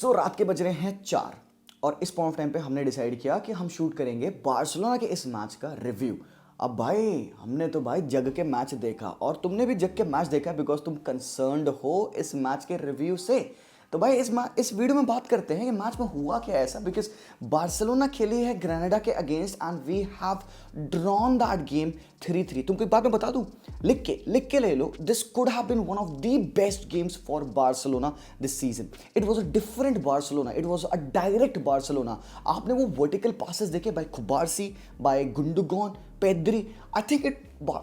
रात के बज रहे हैं 4 और इस पॉइंट ऑफ टाइम पे हमने डिसाइड किया कि हम शूट करेंगे बार्सिलोना के इस मैच का रिव्यू। अब भाई हमने तो भाई जग के मैच देखा और तुमने भी जग के मैच देखा बिकॉज तुम कंसर्न्ड हो इस मैच के रिव्यू से। तो भाई इस वीडियो में बात करते हैं कि मैच में हुआ क्या ऐसा, बिकॉज बार्सिलोना खेली है ग्रेनाडा के against and we have drawn that game 3-3। तुमको एक बात मैं बता दूं, लिख के ले लो, this could have been one of the best games for Barcelona this season. It was a different Barcelona, it was a direct Barcelona. आपने वो वर्टिकल पासेस देखे by Cubarsi, by Gundogan, Pedri. I think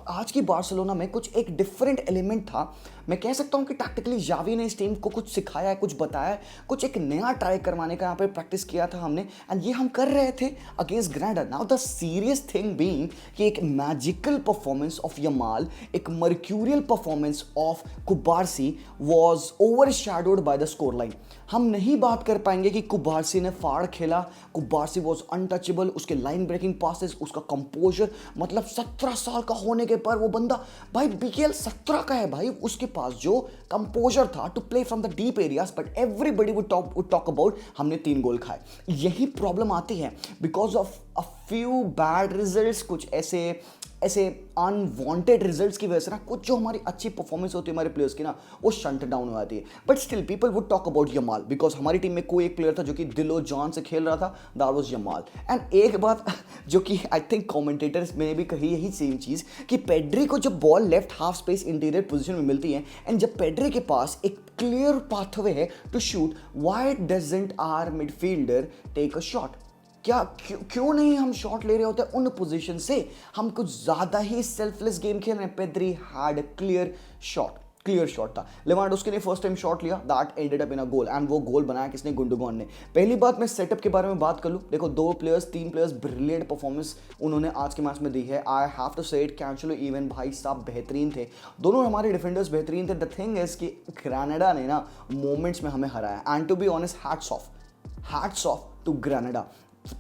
आज की Barcelona में कुछ एक different element था। मैं कह सकता हूं कि टैक्टिकली जावी ने इस टीम को कुछ सिखाया है, कुछ बताया है, कुछ एक नया ट्राई करवाने का यहाँ पे प्रैक्टिस किया था हमने, एंड ये हम कर रहे थे against Grenada. Now the serious thing being कि एक मैजिकल परफॉर्मेंस ऑफ यमाल, एक mercurial performance of कुबार्सी was overshadowed by the score line. हम नहीं बात कर पाएंगे कि कुबार्सी ने फाड़ खेला, कुबार्सी वाज अनटचेबल, उसके लाइन ब्रेकिंग पासेस, उसका कंपोजर, मतलब 17 साल का होने के पर वो बंदा भाई बीकेएल 17 का है भाई, उसके पास जो कंपोजर था to play from the deep areas, but everybody would talk about हमने 3 गोल खाए। यही प्रॉब्लम आती है because of a few bad results, कुछ ऐसे अनवांटेड रिजल्ट्स की वजह से ना कुछ जो हमारी अच्छी परफॉर्मेंस होती है हमारे प्लेयर्स की ना वो शंट डाउन हो जाती है। But still people would talk about Yamal because हमारी टीम में कोई एक प्लेयर था जो कि दिलो जान से खेल रहा था, दैट वाज यमाल। एंड एक बात जो कि आई थिंक कमेंटेटर्स ने भी कही यही सेम चीज़ कि पेड्री को जब ball left half space interior position में मिलती है एंड जब पेड्री के पास एक क्लियर पाथवे है to shoot, why doesn't our midfielder take a shot? क्यों नहीं हम शॉट ले रहे होते उन पोजीशन से? हम कुछ ज़्यादा ही सेल्फलेस गेम खेल रहे हैं। पेद्री हैड क्लियर शॉट था। लेवांडोव्स्की ने फर्स्ट टाइम शॉट लिया, that ended up in a goal, and वो गोल बनाया किसने? गुंडोगन ने। पहली बात मैं सेटअप के बारे में बात कर लूँ, देखो 3 प्लेयर्स ब्रिलियंट परफॉर्मेंस उन्होंने आज के मैच में दी है। I have to say it, Cancelo even भाई साहब बेहतरीन थे, दोनों हमारे डिफेंडर्स बेहतरीन थे। द थिंग इज कि ग्रेनाडा ने ना मोमेंट्स में हमें हराया, and to be honest hats off to Granada.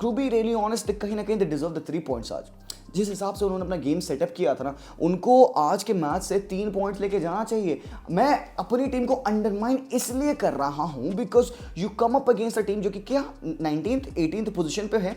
To be really honest, कहीं ना कहीं दे डिजर्व द 3 पॉइंट्स। आज जिस हिसाब से उन्होंने अपना गेम सेटअप किया था ना, उनको आज के मैच से 3 पॉइंट्स लेके जाना चाहिए। मैं अपनी टीम को अंडरमाइन इसलिए कर रहा हूं because you come up against a team जो कि क्या 19th 18th पोजीशन पे है।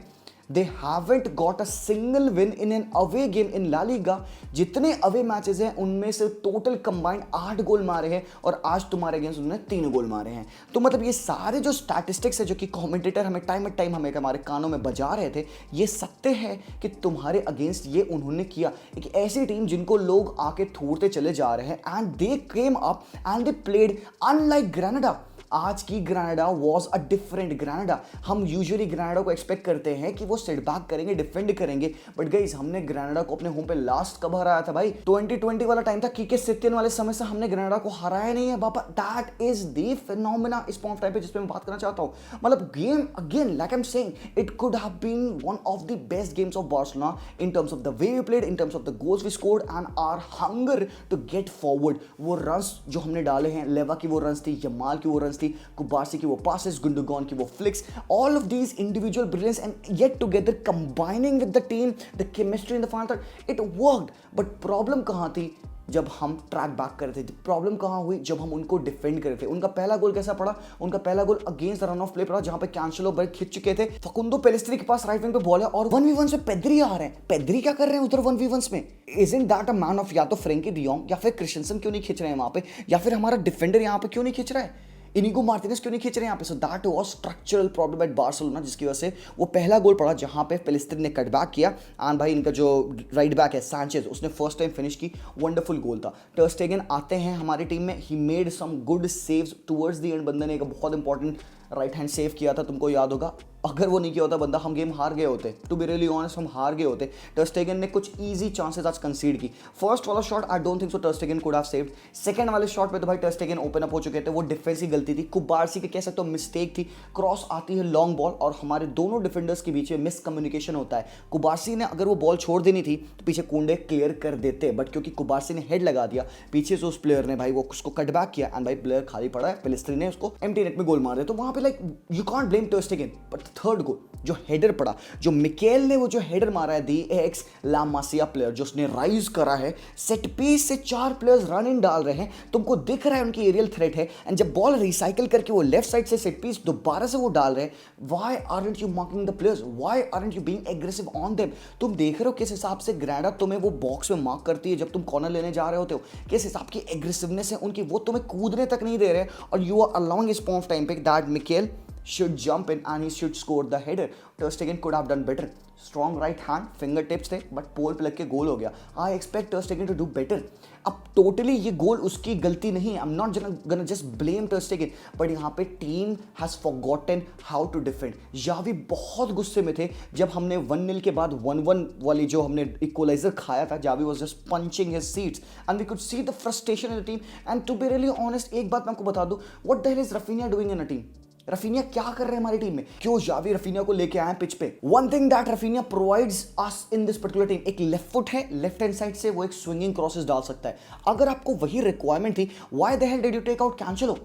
They haven't got a single win in an away game in La Liga. जितने अवे मैचेस हैं उनमें से टोटल कंबाइंड 8 गोल मारे हैं और आज तुम्हारे अगेंस्ट उन्होंने 3 गोल मारे हैं। तो मतलब ये सारे जो स्टैटिस्टिक्स है जो कि कमेंटेटर हमें टाइम हमें हमारे कानों में बजा रहे थे, ये सत्य है कि तुम्हारे अगेंस्ट ये उन्होंने किया। एक ऐसी टीम जिनको लोग आके थोड़ते चले जा रहे हैं, and they came up and they played unlike Grenada. आज की Grenada was a different Grenada. हम यूजुअली ग्रेनाडा को एक्सपेक्ट करते हैं कि वो सेट बैक करेंगे, डिफेंड करेंगे, बट गाइस हमने ग्रेनाडा को अपने होम पे लास्ट कब हराया था भाई? 2020 वाला टाइम था, कीके सेत्यन वाले समय से हमने ग्रेनाडा को हराया नहीं है बाबा। दैट इज द फिनोमेना इस पॉइंट टाइम पे जिस पे मैं बात करना चाहता हूं। मतलब game again like I am saying, it could have been one of the best games of Barcelona in terms of the way we played, in terms of the goals we scored and our hunger to get forward. वो runs जो हमने डाले हैं, लेवा की वो runs थी, Yamal की वो रन्स थी, कुबार्सी की वो passes, गुंडोगन की वो flicks, all of these individual brilliance and yet together combining with the team, the chemistry in the final third, it worked. But problem कहाँ थी? जब हम ट्रैक बैक कर रहे थे। प्रॉब्लम कहाँ हुई? जब हम उनको डिफेंड कर रहे थे। उनका पहला गोल कैसा पड़ा? उनका पहला गोल against the run of play पड़ा, जहां पे कैंसेलो बैक खिंच चुके थे, फकुंदो पेलिस्ट्री के पास राइट विंग पे बॉल है और 1v1 से पेद्री आ रहे हैं। पेद्री क्या कर रहे हैं उधर 1v1 में? Isn't that a man of या तो फ्रेंकी डियोंग या फिर क्रिस्टेंसन क्यों नहीं खिंच रहे हैं वहां पे, या फिर हमारा डिफेंडर यहाँ पे क्यों नहीं खिंच रहा है? इनिगो मार्टिनेज क्यों नहीं खींच रहे हैं यहाँ पे? So that was structural problem at Barcelona, जिसकी वजह से वो पहला गोल पड़ा जहां पे पेलिस्ट्री ने कट बैक किया, एंड भाई इनका जो राइट बैक है सैंचेज, उसने फर्स्ट टाइम फिनिश की, वंडरफुल गोल था। टर स्टेगन आते हैं हमारी टीम में, he made some good saves towards the end. बंदे ने एक बहुत इंपॉर्टेंट राइट हैंड सेव किया था, तुमको याद होगा। अगर वो नहीं किया होता बंदा, हम गेम हार गए होते। टू बी रियली ऑनेस्ट, हम हार गए होते। टर स्टेगन ने कुछ इजी चांसेस आज कंसीड की। फर्स्ट वाला shot I don't think so ter Stegen could have saved. Second वाले शॉट पे तो भाई टर स्टेगन ओपन अप हो चुके थे, वो डिफेंस की गलती थी, कुबार्सी के कह सकते हो मिस्टेक थी। क्रॉस आती है लॉन्ग बॉल और हमारे दोनों डिफेंडर्स के बीच में मिसकम्युनिकेशन होता है। कुबार्सी ने अगर वो बॉल छोड़ देनी थी तो पीछे कुंडे क्लियर कर देते, बट क्योंकि कुबार्सी ने हेड लगा दिया पीछे से उस प्लेयर ने भाई वो उसको कट बैक किया, एंड भाई प्लेयर खाली पड़ा है, पेलिस्ट्री ने उसको एम्प्टी नेट में गोल मार दिया। तो वहां पे लाइक यू कांट ब्लेम टर स्टेगन, बट थर्ड गोल जो हेडर पड़ा, जो मिकेल ने वो जो हेडर मारा है, दी एक्स ला मासिया प्लेयर जो उसने राइज करा है, सेट पीस से 4 प्लेयर्स रन इन डाल रहे हैं, तुमको दिख रहा है उनकी एरियल थ्रेट है, एंड जब बॉल रिसाइकल करके वो लेफ्ट साइड से सेट पीस दोबारा से वो डाल रहे हैं. Why aren't you marking the players, why aren't you being aggressive on them. तुम देख रहे हो किस हिसाब से ग्रैंडा तुम्हें वो बॉक्स में मार्क करती है जब तुम कॉर्नर लेने जा रहे होते हो, किस हिसाब की एग्रेसिवनेस है उनकी, वो तुम्हें कूदने तक नहीं दे रहे. और यू आर अलाउइंग इस पॉइंट ऑफ टाइम पे that Mikel should jump in and he should score the header. Ter Stegen could have done better. Strong right hand, fingertips थे, but पोल पे लग के गोल हो गया. I expect Ter Stegen to do better. अब totally ये गोल उसकी गलती नहीं है. I'm not gonna just blame Ter Stegen, but यहाँ पे team has forgotten how to defend. Xavi बहुत गुस्से में थे जब हमने 1-0 के बाद 1-1 वाली जो हमने इक्वलाइजर खाया था. Xavi was just punching his seats and we could see the frustration in the team. And to be really honest, एक बात मैं आपको बता दूं, what the hell is Rafinha doing in a team? Raphinha क्या कर रहे हैं हमारी टीम में? क्यों जावी रफीनिया को लेके आए हैं पिच पे? One thing that Raphinha provides us in this particular team, एक लेफ्ट फुट है, लेफ्ट हैंड साइड से वो एक स्विंगिंग क्रॉसेस डाल सकता है. अगर आपको वही रिक्वायरमेंट थी, why the hell did you take out Cancelo?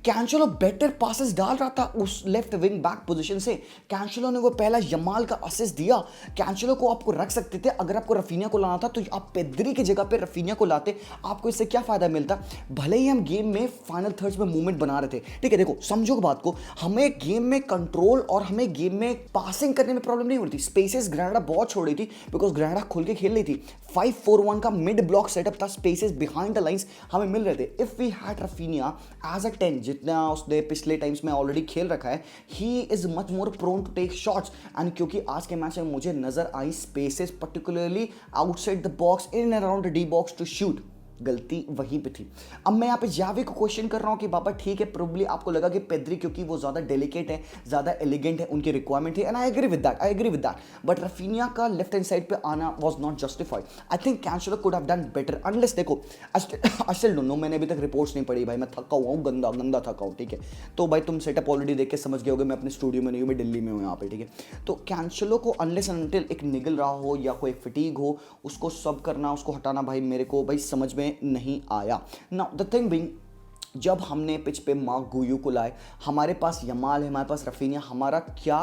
Cancelo better passes डाल रहा था उस लेफ्ट विंग बैक पोजीशन से. कैंसेलो ने वो पहला यमाल का असिस्ट दिया. कैंसेलो को आपको रख सकते थे. अगर आपको रफीनिया को लाना था तो आप पेद्री की जगह पे रफीनिया को लाते. आपको इससे क्या फायदा मिलता? भले ही हम गेम में फाइनल थर्ड्स में मूवमेंट बना रहे थे, ठीक है, देखो समझो बात को, हमें गेम में कंट्रोल और हमें गेम में पासिंग करने में प्रॉब्लम नहीं होती. स्पेसेस ग्रैंडा बहुत छोड़ रही थी बिकॉज ग्रैंडा खुल के खेल रही थी. 5-4-1 का मिड ब्लॉक सेटअप था. स्पेसेस बिहाइंड द लाइंस हमें मिल रहे थे. If we had Raphinha as a 10, जितना उसने पिछले टाइम्स में ऑलरेडी खेल रखा है, he is much more prone to take shots. And क्योंकि आज के मैच में मुझे नजर आई spaces particularly outside the box, in and around the D box to shoot, गलती वहीं पे थी. अब मैं यहाँ पे जावी को क्वेश्चन कर रहा हूँ कि बाबा ठीक है, प्रोबेबली आपको लगा कि पेद्री क्योंकि वो ज़्यादा डेलिकेट है, ज़्यादा एलिगेंट है, उनकी रिक्वायरमेंट थी, and I agree with that. But Raphinha का लेफ्ट हैंड साइड पे आना was not justified. I think Cancelo could have done better. Unless देखो, आई स्टिल डोंट नो, मैंने अभी तक रिपोर्ट्स नहीं पढ़ी भाई, मैं थका हुआ हूँ, गंदा थका हूँ, ठीक है. तो भाई तुम सेटअप ऑलरेडी देख के समझ गए होगे, मैं अपने स्टूडियो में नहीं हूँ, मैं दिल्ली में हूँ यहाँ पे, ठीक है. तो कैंसेलो को अनलेस अनटिल एक निगल रहा हो या कोई फिटीग हो, उसको सब करना, उसको हटाना, भाई मेरे को भाई समझ में नहीं आया. नाउ द थिंग बीइंग, जब हमने पिच पे मार्क गुयू को लाए, हमारे पास यमाल है, हमारे पास रफीनिया, हमारा क्या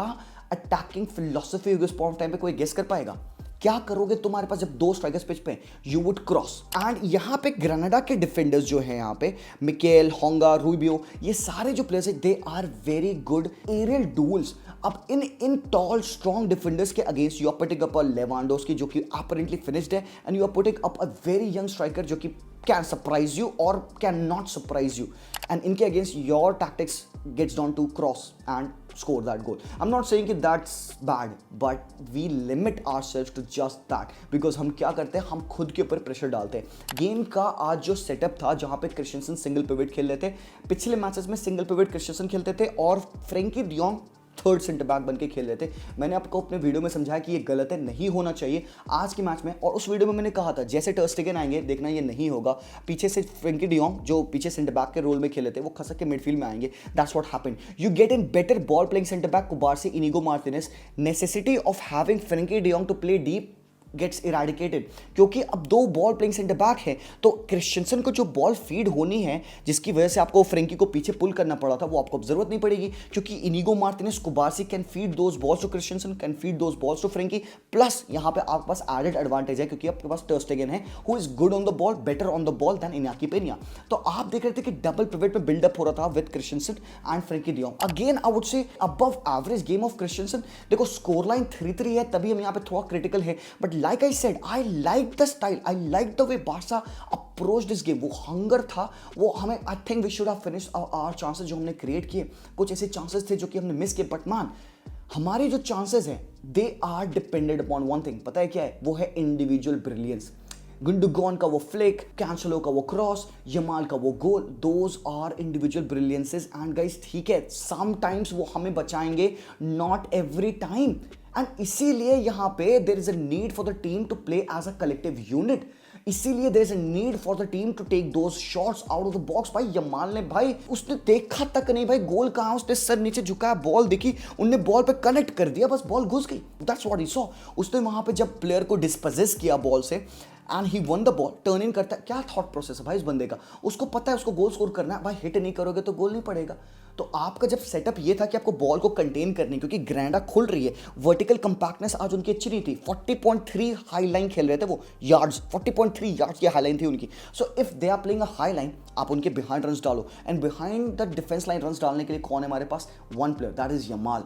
अटैकिंग फिलॉसफी होगी उस पॉइंट टाइम पे कोई गेस कर पाएगा? क्या करोगे तुम्हारे पास जब दो स्ट्राइकर्स पिच पे? You would cross. एंड यहाँ पे ग्रेनाडा के डिफेंडर्स जो हैं, यहाँ पे मिकेल, होंगा, रूबियो, ये सारे जो प्लेयर्स हैं, they are very good aerial duels. अब इन टॉल स्ट्रॉन्ग डिफेंडर्स के against you are putting up a Lewandowski जो कि अपरेंटली फिनिश्ड है, and you are putting up a very young striker जो कि can surprise you or cannot surprise you, and इनके against your tactics gets down to cross and score that goal. I'm not saying कि that's bad, but we limit ourselves to just that because हम क्या करते हैं, हम खुद के ऊपर प्रेशर डालते हैं. गेम का आज जो सेटअप था जहाँ पे क्रिस्टियनसन सिंगल पिवट खेल रहे थे, पिछले मैचेस में सिंगल पिवट क्रिस्टियनसन खेलते थे और Frenkie de Jong third centre back बन के खेल रहे थे. मैंने आपको अपने वीडियो में समझाया कि ये गलत है, नहीं होना चाहिए आज के मैच में. और उस वीडियो में मैंने कहा था जैसे टर स्टेगन आएंगे देखना ये नहीं होगा, पीछे से फ्रेंकी डियोंग जो पीछे सेंटर बैक के रोल में खेले थे वो खसक के मिडफील्ड में आएंगे. That's what happened. You get in better ball playing centre back Cubarsi, Inigo Martinez. Necessity of having Frenkie de Jong to play deep gets eradicated क्योंकि अब दो बॉल प्लेइंग सेंटर बैक है, तो क्रिस्टियनसन को जो बॉल फीड होनी है जिसकी वजह से आपको फ्रेंकी को पीछे पुल करना पड़ा था, वो आपको अब जरूरत नहीं पड़ेगी क्योंकि Inigo Martinez, Cubarsi can feed those balls to Christensen, can feed those balls to Frenkie. Plus यहाँ पे आपके पास एडेड एडवांटेज है क्योंकि आपके पास टर स्टेगन है who is good on the ball, better on the ball than Inaki Pena. तो आप देख रहे थे कि डबल पिवट पे बिल्डअप हो रहा था with Christiansen and Frenkie de Jong. Again I would say above average game of Christiansen. देखो स्कोर लाइन 3-3 है, तभी हम यहाँ पे थोड़ा क्रिटिकल है, but like I said I like the style, I like the way Barca approached this game. वो hunger था, वो हमें I think we should have finished our chances जो हमने क्रिएट किए. कुछ ऐसे चांसेस थे जो कि हमने मिस किए, बट मान हमारी जो चांसेस हैं they are depended upon one thing. पता है क्या है? वो है इंडिविजुअल ब्रिलियंस. गुंडोगन का वो फ्लिक, कैंसेलो का वो क्रॉस, यमाल का वो गोल, those are individual brilliances. And guys ठीक है, समटाइम्स वो हमें बचाएंगे, नॉट एवरी टाइम. एंड इसीलिए यहाँ पे there is a need for the team to play as a collective unit. इसीलिए there is a need for the team to take those shots out of the box. भाई Yamal ने, भाई उसने देखा तक नहीं भाई गोल कहाँ, उसने सर नीचे झुकाया, बॉल देखी, उनने बॉल पे कनेक्ट कर दिया, बस बॉल घुस गई. That's what he saw. उसने वहां पे जब प्लेयर को डिस्पोजेस किया बॉल से and he one the ball, turn in करता है, क्या थॉट प्रोसेस है भाई इस बंदे का. उसको पता है उसको गोल स्कोर करना है, भाई हिट नहीं करोगे तो गोल नहीं पड़ेगा. तो आपका जब सेटअप ये था कि आपको बॉल को कंटेन करनी, क्योंकि ग्रैंडा खुल रही है, वर्टिकल कंपैक्टनेस आज उनकी अच्छी नहीं थी, 40.3 हाई लाइन खेल रहे थे वो यार्ड्स, 40.3 यार्ड्स की हाई लाइन थी उनकी। So if they are playing a high line, आप उनके बिहाइंड रन्स डालो, and behind the defence line runs डालने के लिए कौन है हमारे पास? One player, that is Yamal.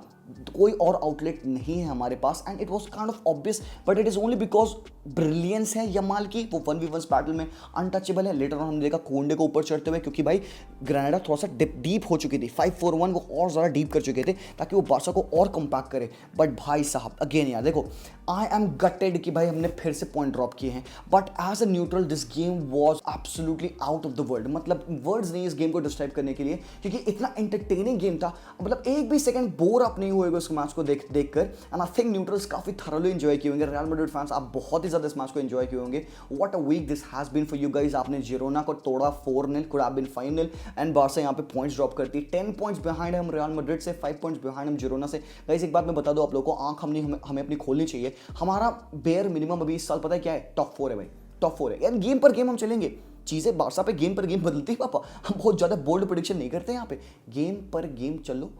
कोई और आउटलेट नहीं है हमारे पास, and it was kind of obvious, but it is only because brilliance है यमाल की, वो 1v1 बैटल में अनटचेबल है। लेटर ऑन हमने देखा कोंडे को ऊपर चढ़ते हुए, क्योंकि भाई ग्रेनाडा थोड़ा सा डीप हो चुकी थी, 5-4-1 वो और ज़्यादा डीप कर चुके थे ताकि वो बारसा को और कंपैक्ट करे। बट भाई साहब अगेन यार देखो, आई एम गटेड कि भाई हमने फिर से पॉइंट ड्रॉप किए हैं, but as a neutral this game was absolutely out of the world. मतलब वर्ड्स नहीं इस गेम को डिस्क्राइब करने के लिए, क्योंकि इतना एंटरटेनिंग गेम था, मतलब एक भी सेकंड बोर आप नहीं हुए उस मैच को देख कर। एंड आई थिंक न्यूट्रल्स काफी थरोली एंजॉय किए होंगे, रियल मैड्रिड फैंस आप बहुत ही ज्यादा इस मैच को एंजॉय किए होंगे। What a week this has been for you guys. आपने जिरोना को तोड़ा 4-0, could have been 5-0, and Barca यहाँ पे पॉइंट्स ड्रॉप करती है, 10 पॉइंट्स बिहाइंड है हम रियल मैड्रिड से, 5 पॉइंट्स बिहाइंड हम जिरोना से। गाइस एक बात मैं बता दूं आप लोगों को, आंख हमें अपनी खोलनी चाहिए। हमारा बेयर मिनिमम अभी इस साल पता है क्या है? टॉप 4 है भाई, टॉप 4 है यार। गेम पर गेम हम चलेंगे, चीजें बारसा पे गेम पर गेम बदलती है पापा, हम बहुत ज्यादा बोल्ड प्रेडिक्शन नहीं करते यहाँ पे, गेम पर गेम चलो।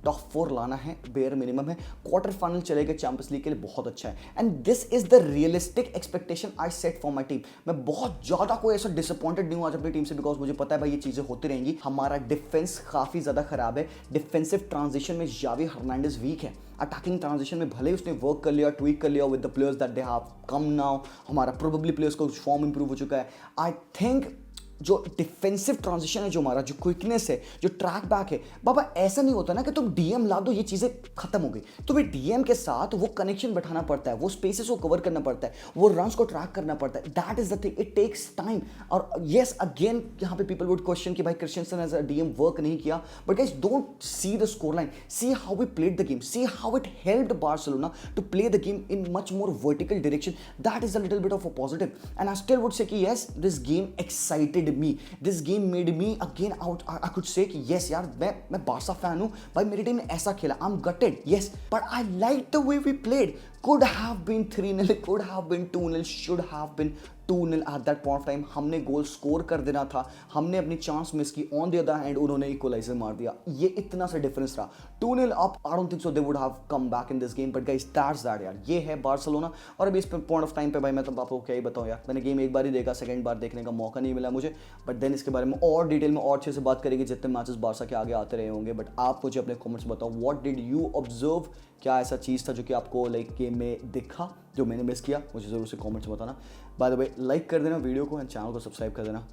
टॉप 4 लाना है, बेयर मिनिमम है, क्वार्टर फाइनल चलेगा चैंपियंस लीग के लिए, बहुत अच्छा है। And this is the realistic expectation I set for my team. मैं बहुत ज्यादा कोई ऐसा डिसअपॉइंटेड नहीं हूं आज अपनी टीम से, बिकॉज मुझे पता है भाई ये चीजें होती रहेंगी। हमारा डिफेंस काफी ज्यादा खराब है, डिफेंसिव ट्रांजिशन में जावी हर्नांडेज वीक है, अटैकिंग ट्रांजिशन में भले ही उसने वर्क कर लिया, ट्वीक कर लिया with the players that they have come now, हमारा प्रोबेबली प्लेयर्स का फॉर्म इंप्रूव हो चुका है। आई थिंक जो डिफेंसिव ट्रांजिशन है, जो हमारा जो क्विकनेस है, जो ट्रैक बैक है, बाबा ऐसा नहीं होता ना कि तुम डीएम ला दो ये चीजें खत्म हो गई। तुम्हें डीएम के साथ वो कनेक्शन बैठाना पड़ता है, वो स्पेसेस को कवर करना पड़ता है, वो रन्स को ट्रैक करना पड़ता है, that is the thing, it takes time. और यस अगेन यहाँ पे पीपल वुड क्वेश्चन कि भाई Christensen as a DM work नहीं किया, but guys don't see the score line, see how we played the game, see how it helped Barcelona to play the game in much more vertical direction, that is a little bit of a positive. And I still would say कि yes this game excited me, this game made me again out, I could say कि yes यार मैं Barça fan हूं भाई, मेरी team ने ऐसा खेला, I am gutted yes, but I like the way we played. could have been 3-0, could have been 2-0, should have been 2-0 at that point of time। हमने गोल स्कोर कर देना था, हमने अपनी चांस मिस की, ऑन द अदर हैंड उन्होंने equaliser मार दिया, ये इतना सा डिफरेंस रहा। 2-0 up, I don't think so they would have come back in this game, but guys that's that यार, ये है बार्सिलोना। और अभी इस पॉइंट ऑफ टाइम पे भाई मैं तो आपको क्या ही बताऊं यार, मैंने गेम एक बार ही देखा, सेकंड बार देखने का मौका नहीं मिला मुझे, बट देन इसके बारे में और डिटेल में और अच्छे से बात करेंगे जितने मैचेस बारसा के आगे आते रहे होंगे। बट आप मुझे अपने कमेंट्स बताओ, व्हाट डिड यू ऑब्जर्व, क्या ऐसा चीज़ था जो कि आपको लाइक गेम में दिखा, जो मैंने मिस किया, मुझे ज़रूर से कमेंट्स में बताना। बाय द वे लाइक कर देना वीडियो को एंड चैनल को सब्सक्राइब कर देना।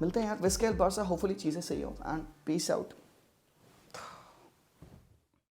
मिलते हैं यार विस्केल बारसा, होपफुली चीज़ें सही हो, एंड पीस आउट।